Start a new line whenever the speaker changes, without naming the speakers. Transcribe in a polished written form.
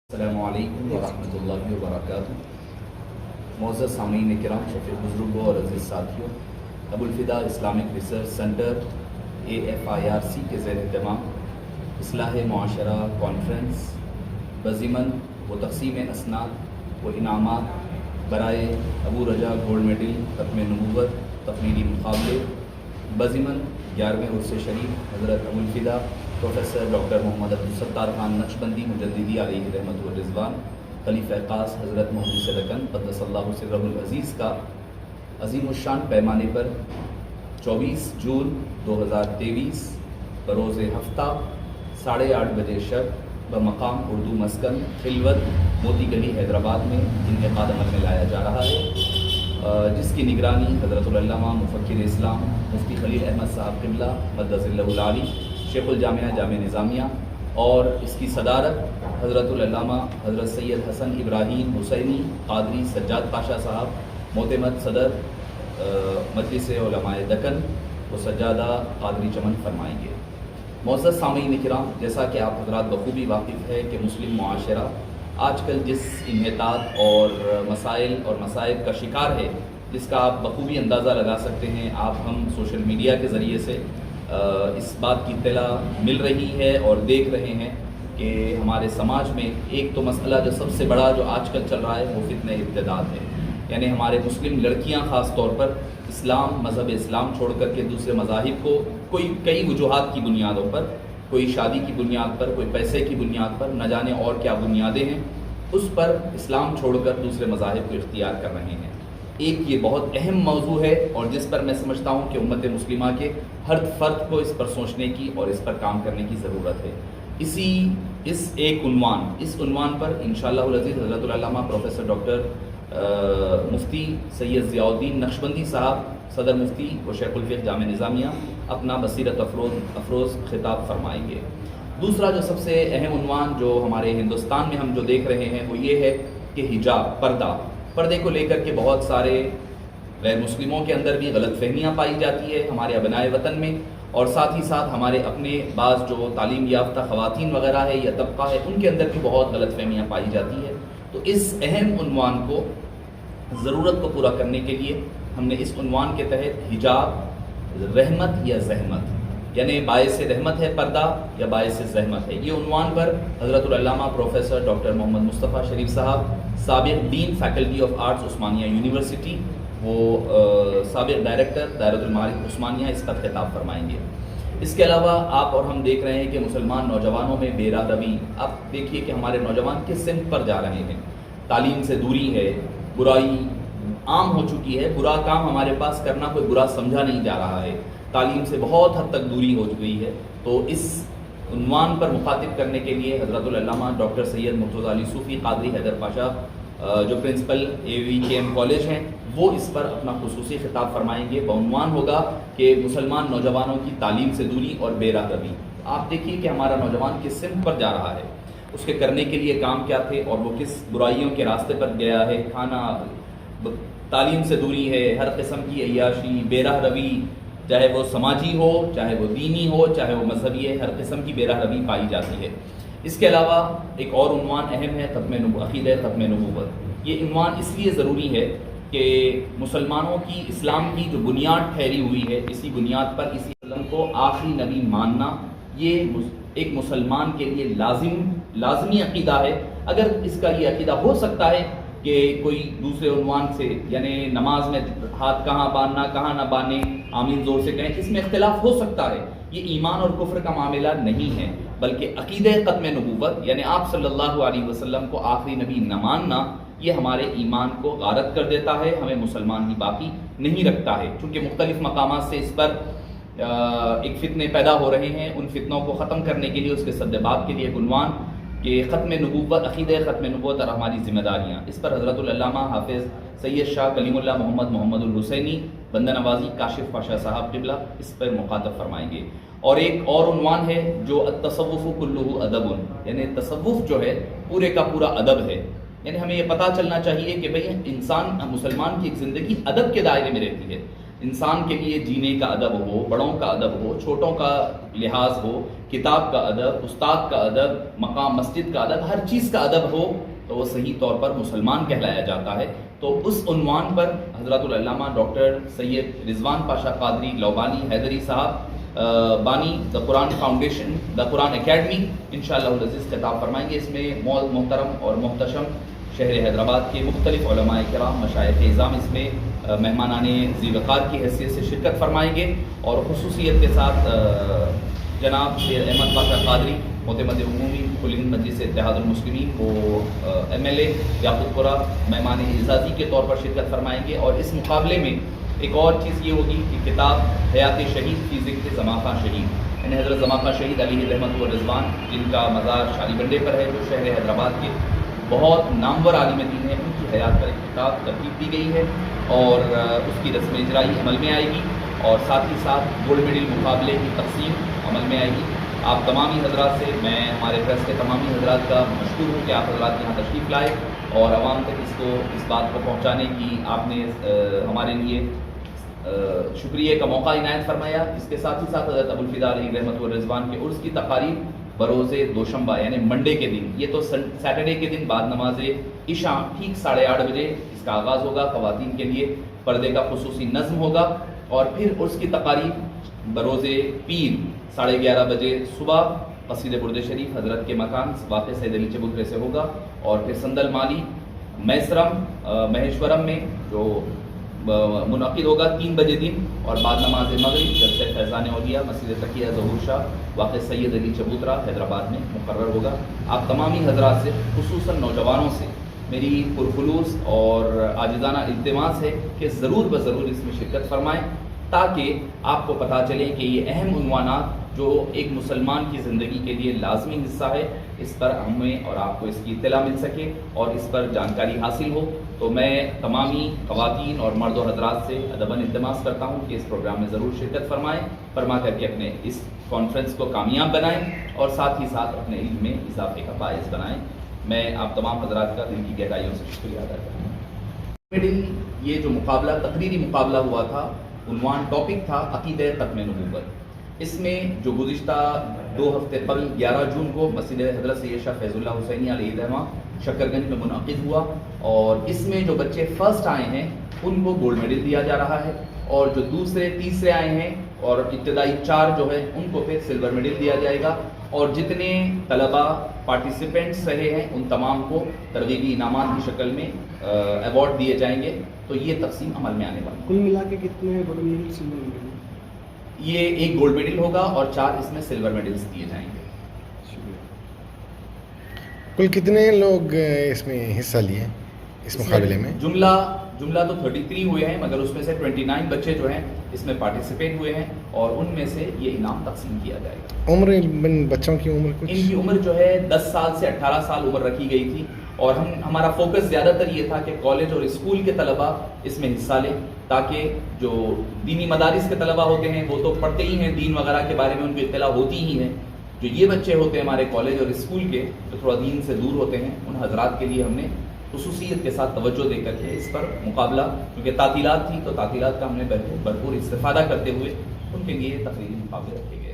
السلام علیکم ورحمۃ اللہ وبرکاتہ۔ معزز سامعین کرام، شفیق بزرگوں اور عزیز ساتھیوں، ابوالفدا اسلامک ریسرچ سینٹر AFIRC کے زیر اہتمام اصلاح معاشرہ کانفرنس بضمن و تقسیم اسناد و انعامات برائے ابو رجا گولڈ میڈل ختم نبوت تقریری مقابلے بضمن 11ویں عرس شریف حضرت ابوالفدا پروفیسر ڈاکٹر محمد عبدالستار خان نقشبندی مجددی علیہ رحمت و رضوان خلیفہ خاص حضرت محدث دکن قدس اللہ سرہ العزیز کا عظیم الشان پیمانے پر 24 جون 2023 بروز ہفتہ 8:30 بجے شب بمقام اردو مسکن خلوت موتی گلی حیدرآباد میں انعقاد عمل میں لایا جا رہا ہے، جس کی نگرانی حضرت العلامہ مفکر اسلام مفتی خلیل احمد صاحب قبلہ مدظ اللہ العالی شیخ الجامعہ جامعہ نظامیہ، اور اس کی صدارت حضرت العلامہ حضرت سید حسن ابراہیم حسینی قادری سجاد پاشا صاحب معتمد صدر مجلس علماء دکن و سجادہ قادری چمن فرمائیں گے۔ معزز سامعین کرام، جیسا کہ آپ حضرات بخوبی واقف ہے کہ مسلم معاشرہ آج کل جس انحطاط اور مسائل اور مصائب کا شکار ہے، جس کا آپ بخوبی اندازہ لگا سکتے ہیں، ہم سوشل میڈیا کے ذریعے سے اس بات کی اطلاع مل رہی ہے اور دیکھ رہے ہیں کہ ہمارے سماج میں ایک تو مسئلہ جو سب سے بڑا جو آج کل چل رہا ہے وہ فتنہ ارتداد ہے، یعنی ہمارے مسلم لڑکیاں خاص طور پر مذہب اسلام چھوڑ کر کے دوسرے مذاہب کو کئی وجوہات کی بنیادوں پر، کوئی شادی کی بنیاد پر، کوئی پیسے کی بنیاد پر، نہ جانے اور کیا بنیادیں ہیں، اس پر اسلام چھوڑ کر دوسرے مذاہب کو اختیار کر رہے ہیں۔ ایک یہ بہت اہم موضوع ہے اور جس پر میں سمجھتا ہوں کہ امت مسلمہ کے ہر فرد کو اس پر سوچنے کی اور اس پر کام کرنے کی ضرورت ہے۔ اس عنوان پر انشاءاللہ العزیز حضرت العلامہ پروفیسر ڈاکٹر مفتی سید ضیاء الدین نقشبندی صاحب صدر مفتی و شیخ الفقہ جامعہ نظامیہ اپنا بصیرت افروز خطاب فرمائیں گے۔ دوسرا جو سب سے اہم عنوان جو ہمارے ہندوستان میں ہم جو دیکھ رہے ہیں وہ یہ ہے کہ حجاب پردے کو لے کر کے بہت سارے غیر مسلموں کے اندر بھی غلط فہمیاں پائی جاتی ہے، ہمارے ابنائے وطن میں، اور ساتھ ہی ساتھ ہمارے اپنے بعض جو تعلیم یافتہ خواتین وغیرہ ہے یا طبقہ ہے ان کے اندر بھی بہت غلط فہمیاں پائی جاتی ہے۔ تو اس اہم عنوان کو ضرورت کو پورا کرنے کے لیے ہم نے اس عنوان کے تحت حجاب رحمت یا زحمت، یعنی باعث رحمت ہے پردہ یا باعث زحمت ہے، یہ عنوان پر حضرت العلامہ پروفیسر ڈاکٹر محمد مصطفیٰ شریف صاحب سابق dean faculty of arts Osmania university, وہ سابق ڈائریکٹر دائرۃ المعارف عثمانیہ، اس پر خطاب فرمائیں گے۔ اس کے علاوہ آپ اور ہم دیکھ رہے ہیں کہ مسلمان نوجوانوں میں بے راہ روی، آپ دیکھیے کہ ہمارے نوجوان کس سمت پر جا رہے ہیں، تعلیم سے دوری ہے، برائی عام ہو چکی ہے، برا کام ہمارے پاس کرنا کوئی برا سمجھا نہیں جا رہا ہے، تعلیم سے بہت حد تک دوری ہو گئی ہے۔ تو اس عنوان پر مخاطب کرنے کے لیے حضرت العلامہ ڈاکٹر سید مرتضیٰ علی صوفی قادری حیدر پاشا جو پرنسپل AVKM کالج ہیں، وہ اس پر اپنا خصوصی خطاب فرمائیں گے۔ بعنوان ہوگا کہ مسلمان نوجوانوں کی تعلیم سے دوری اور بے راہ روی۔ آپ دیکھیے کہ ہمارا نوجوان کس سمت پر جا رہا ہے، اس کے کرنے کے لیے کام کیا تھے اور وہ کس برائیوں کے راستے پر گیا ہے، تعلیم سے دوری ہے، ہر قسم کی عیاشی، بے راہ روی، چاہے وہ سماجی ہو، چاہے وہ دینی ہو، چاہے وہ مذہبی ہے، ہر قسم کی بے راہ روی پائی جاتی ہے۔ اس کے علاوہ ایک اور عنوان اہم ہے عقیدہ ختم نبوت۔ یہ عنوان اس لیے ضروری ہے کہ مسلمانوں کی اسلام کی جو بنیاد ٹھہری ہوئی ہے، اسی بنیاد پر اسی وسلم کو آخری نبی ماننا، یہ ایک مسلمان کے لیے لازمی عقیدہ ہے۔ اگر اس کا یہ عقیدہ ہو سکتا ہے کہ کوئی دوسرے عنوان سے، یعنی نماز میں ہاتھ کہاں باندھنا کہاں نہ باندھیں، آمین زور سے کہیں، اس میں اختلاف ہو سکتا ہے، یہ ایمان اور کفر کا معاملہ نہیں ہے، بلکہ عقیدہ ختم نبوت یعنی آپ صلی اللہ علیہ وسلم کو آخری نبی نہ ماننا، یہ ہمارے ایمان کو غارت کر دیتا ہے، ہمیں مسلمان ہی باقی نہیں رکھتا ہے۔ چونکہ مختلف مقامات سے اس پر ایک فتنے پیدا ہو رہے ہیں، ان فتنوں کو ختم کرنے کے لیے، اس کے سدباب کے لیے ایک عنوان کہ ختم نبوت، عقیدہ ختم نبوت اور ہماری ذمہ داریاں، اس پر حضرت العلامہ حافظ سید شاہ کلیم اللہ محمد الحسینی بندہ نوازی کاشف پاشا صاحب قبلہ اس پر مخاطب فرمائیں گے۔ اور ایک اور عنوان ہے جو التصوف کلہ ادب، یعنی تصوف جو ہے پورے کا پورا ادب ہے، یعنی ہمیں یہ پتہ چلنا چاہیے کہ بھئی انسان مسلمان کی ایک زندگی ادب کے دائرے میں رہتی ہے۔ انسان کے لیے جینے کا ادب ہو، بڑوں کا ادب ہو، چھوٹوں کا لحاظ ہو، کتاب کا ادب، استاد کا ادب، مقام مسجد کا ادب، ہر چیز کا ادب ہو تو وہ صحیح طور پر مسلمان کہلایا جاتا ہے. تو اس عنوان پر حضرت العلامہ ڈاکٹر سید رضوان پاشا قادری لوبانی حیدری صاحب بانی دا قرآن فاؤنڈیشن، دا قرآن اکیڈمی انشاءاللہ العزیز خطاب فرمائیں گے. اس میں محترم اور محتشم شہر حیدرآباد کے مختلف علماء کرام، مشائخ اعظام اس میں مہمانان ذی وقار کی حیثیت سے شرکت فرمائیں گے، اور خصوصیت کے ساتھ جناب شیر احمد پاشا قادری معتمد عمومی کل ہند مجلس اتحاد المسلمین وہ MLA یاقوت پورہ مہمان اعزازی کے طور پر شرکت فرمائیں گے. اور اس مقابلے میں ایک اور چیز یہ ہوگی کہ کتاب حیات شہید فی ذکر زماخہ شہید، یعنی حضرت زماخہ شہید علیہ رحمت و رضوان جن کا مزار شالی بنڈے پر ہے، جو شہر حیدرآباد کے بہت نامور عالم دین ہیں، ان کی حیات پر ایک کتاب ترتیب دی گئی ہے اور اس کی رسم اجرائی عمل میں آئے گی، اور ساتھ ہی ساتھ گولڈ میڈل مقابلے کی تقسیم عمل میں آئے گی. آپ تمامی حضرات سے، میں ہمارے پریس کے تمامی حضرات کا مشکور ہوں کہ آپ حضرات یہاں تشریف لائے اور عوام تک اس بات کو پہنچانے کی آپ نے ہمارے لیے شکریہ کا موقع عنایت فرمایا. اس کے ساتھ ہی ساتھ حضرت ابوالفدا علیہ رحمت و رضوان کے عرس کی تقاریب بروز دوشنبہ یعنی منڈے کے دن، یہ تو سیٹرڈے کے دن بعد نماز عشاء ٹھیک 8:30 بجے اس کا آغاز ہوگا. خواتین کے لیے پردے کا خصوصی نظم ہوگا، اور پھر عرس کی تقاریب بروز پیر 11:30 بجے صبح مسجد برد شریف حضرت کے مکان واقع سید علی چبوترے سے ہوگا، اور پھر سندل مالی میسرم مہیشورم میں جو منعقد ہوگا 3 بجے دن، اور بعد نماز مغرب جب سے فیضان اولیاء مسجد تقیہ ظہور شاہ واقع سید علی چبوترا حیدرآباد میں مقرر ہوگا. آپ تمامی حضرات سے، خصوصاً نوجوانوں سے میری پرخلوص اور عاجزانہ التماس ہے کہ ضرور بضرور اس میں شرکت فرمائیں، تاکہ آپ کو پتہ چلے کہ یہ اہم عنوانات جو ایک مسلمان کی زندگی کے لیے لازمی حصہ ہے، اس پر ہمیں اور آپ کو اس کی اطلاع مل سکے اور اس پر جانکاری حاصل ہو. تو میں تمامی خواتین اور مرد و حضرات سے ادباً التماس کرتا ہوں کہ اس پروگرام میں ضرور شرکت فرما کر کے اپنے اس کانفرنس کو کامیاب بنائیں اور ساتھ ہی ساتھ اپنے علم میں اضافے کا باعث بنائیں. میں آپ تمام حضرات کا دل کی گہرائیوں سے شکریہ ادا کرتا ہوں. یہ جو مقابلہ تقریری مقابلہ ہوا تھا، عنوان ٹاپک تھا عقیدہ ختم نبوت. اس میں جو گزشتہ 2 ہفتے قبل 11 جون کو مسجد حضرت سید شاہ فیض اللہ حسینی علیہ الرحمہ شکرگنج میں منعقد ہوا، اور اس میں جو بچے فرسٹ آئے ہیں ان کو گولڈ میڈل دیا جا رہا ہے، اور جو دوسرے تیسرے آئے ہیں اور ابتدائی 4 جو ہے ان کو پھر سلور میڈل دیا جائے گا، اور جتنے طلبہ پارٹیسپینٹس رہے ہیں ان تمام کو ترغیبی انعامات کی شکل میں ایوارڈ دیے جائیں گے. تو یہ تقسیم عمل میں آنے والی ہے.
کل ملا کے کتنے گولڈ میڈل سلور میڈل؟
یہ 1 گولڈ میڈل ہوگا اور 4 اس میں سلور میڈلز دیے جائیں گے.
کل کتنے لوگ اس میں حصہ لیے اس مقابلے میں؟
جملہ تو 33 ہوئے ہیں، مگر اس میں سے 29 بچے جو ہیں اس میں پارٹیسپیٹ ہوئے ہیں، اور ان میں سے یہ انعام تقسیم کیا جائے گا.
عمر بچوں کی عمر کچھ؟
ان کی عمر جو ہے 10 سال سے 18 سال عمر رکھی گئی تھی، اور ہمارا فوکس زیادہ تر یہ تھا کہ کالج اور اسکول کے طلبہ اس میں حصہ لیں، تاکہ جو دینی مدارس کے طلبہ ہوتے ہیں وہ تو پڑھتے ہی ہیں، دین وغیرہ کے بارے میں ان کو اطلاع ہوتی ہی ہے. جو یہ بچے ہوتے ہیں ہمارے کالج اور اسکول کے جو تھوڑا دین سے دور ہوتے ہیں، ان حضرات کے لیے ہم نے خصوصیت کے ساتھ توجہ دے کر کے اس پر مقابلہ، کیونکہ تعطیلات تھی تو تعطیلات کا ہم نے بھرپور استفادہ کرتے ہوئے ان کے لیے تقریری مقابلے رکھے گئے.